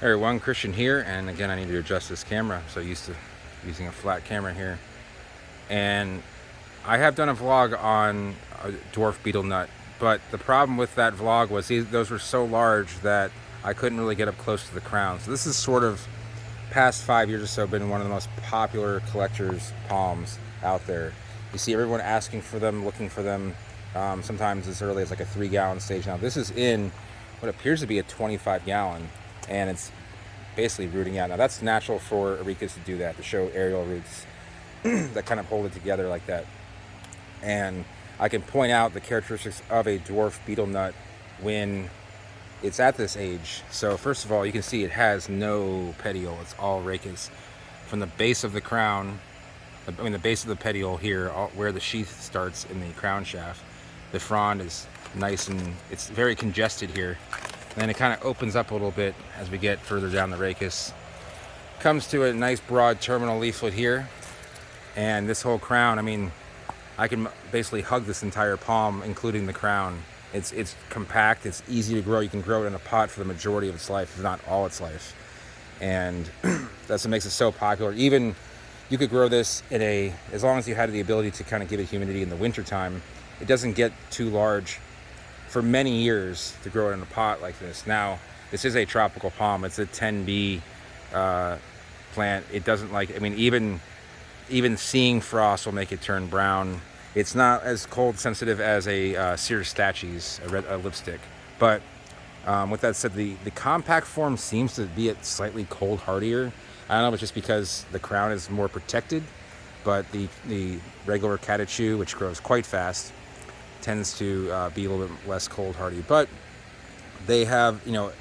Hey everyone, Christian here, and again I need to adjust this camera. I'm so used to using a flat camera here. And I have done a vlog on a dwarf beetle nut, but the problem with that vlog was those were so large that I couldn't really get up close to the crown. So this is sort of, past 5 years or so, been one of the most popular collectors' palms out there. You see everyone asking for them, looking for them, sometimes as early as like a 3-gallon stage. Now this is in what appears to be a 25-gallon. And it's basically rooting out. Now that's natural for Arecas to do that, to show aerial roots that kind of hold it together like that. And I can point out the characteristics of a dwarf beetle nut when it's at this age. So first of all, you can see it has no petiole. It's all Arecas. From the base of the crown, the base of the petiole here, where the sheath starts in the crown shaft, the frond is nice and it's very congested here. And then it kind of opens up a little bit as we get further down the rachis. Comes to a nice broad terminal leaflet here. And this whole crown, I mean, I can basically hug this entire palm, including the crown. It's compact, it's easy to grow. You can grow it in a pot for the majority of its life, if not all its life. And that's what makes it so popular. Even you could grow this as long as you had the ability to kind of give it humidity in the wintertime, it doesn't get too large for many years to grow it in a pot like this. Now, this is a tropical palm. It's a 10B plant. It doesn't like, I mean, even seeing frost will make it turn brown. It's not as cold sensitive as a Sears Stachys, a lipstick. But with that said, the compact form seems to be at slightly cold hardier. I don't know if it's just because the crown is more protected, but the regular catechu, which grows quite fast, tends to be a little bit less cold hardy. But they have, you know,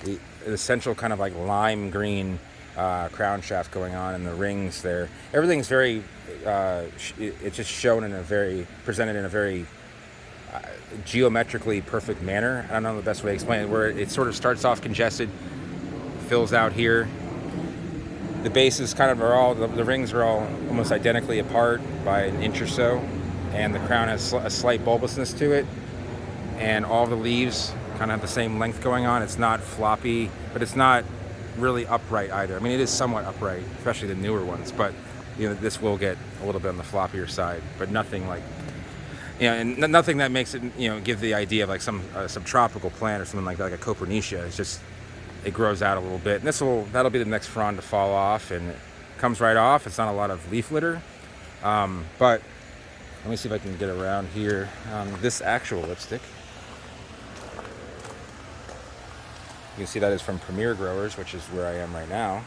the essential kind of like lime green crown shaft going on, and the rings there. Everything's very, it's just shown presented in a very geometrically perfect manner. I don't know the best way to explain it, where it sort of starts off congested, fills out here. The bases kind of the rings are all almost identically apart by an inch or so. And the crown has a slight bulbousness to it, and all the leaves kind of have the same length going on. It's not floppy, but it's not really upright either. I mean, it is somewhat upright, especially the newer ones, but you know, this will get a little bit on the floppier side, but nothing like, you know, and nothing that makes it, you know, give the idea of like some subtropical plant or something like that, like a Copernicia. It's just, it grows out a little bit, and that'll be the next frond to fall off, and it comes right off. It's not a lot of leaf litter, but let me see if I can get around here on this actual lipstick. You can see that is from Premier Growers, which is where I am right now.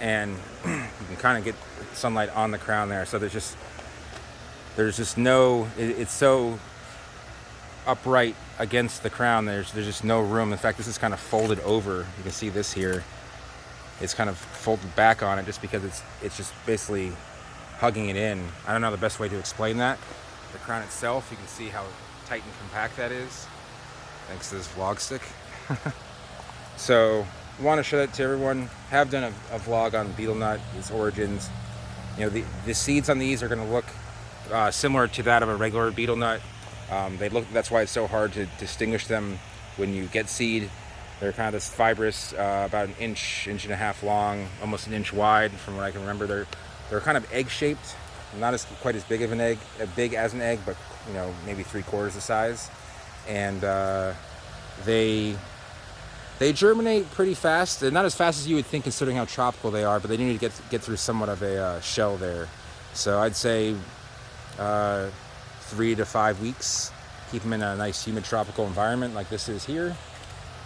And you can kind of get sunlight on the crown there. So there's just no, it's so upright against the crown. There's just no room. In fact, this is kind of folded over. You can see this here. It's kind of folded back on it just because it's just basically hugging it in. I don't know the best way to explain that. The crown itself, you can see how tight and compact that is, thanks to this vlog stick. So I want to show that to everyone. Have done a vlog on beetle nut, its origins. You know, the seeds on these are going to look similar to that of a regular beetle nut. That's why it's so hard to distinguish them when you get seed. They're kind of this fibrous, about an inch and a half long, almost an inch wide from what I can remember. They're kind of egg-shaped, not quite as big of an egg, big as an egg, but you know, maybe 3/4 the size. And they germinate pretty fast. They're not as fast as you would think, considering how tropical they are, but they need to get through somewhat of a shell there. So I'd say 3 to 5 weeks. Keep them in a nice humid tropical environment like this is here.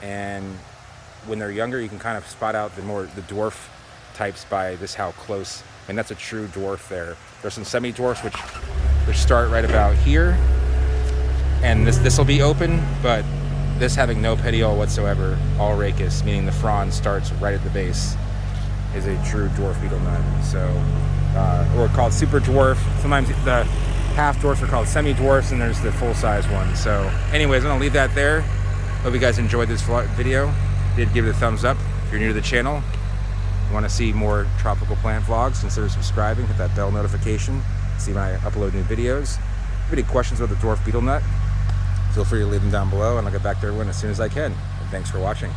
And when they're younger, you can kind of spot out the dwarf types by how close. And that's a true dwarf there. There's some semi-dwarfs which start right about here. And this will be open, but this having no petiole whatsoever, all rachis, meaning the frond starts right at the base, is a true dwarf beetle nut. So, or called super dwarf. Sometimes the half dwarfs are called semi-dwarfs, and there's the full-size ones. So anyways, I'm gonna leave that there. Hope you guys enjoyed this video. Did give it a thumbs up. If you're new to the channel, want to see more tropical plant vlogs, consider subscribing, hit that bell notification, see when I upload new videos. If you have any questions about the dwarf beetle nut, feel free to leave them down below, and I'll get back to everyone as soon as I can. And thanks for watching.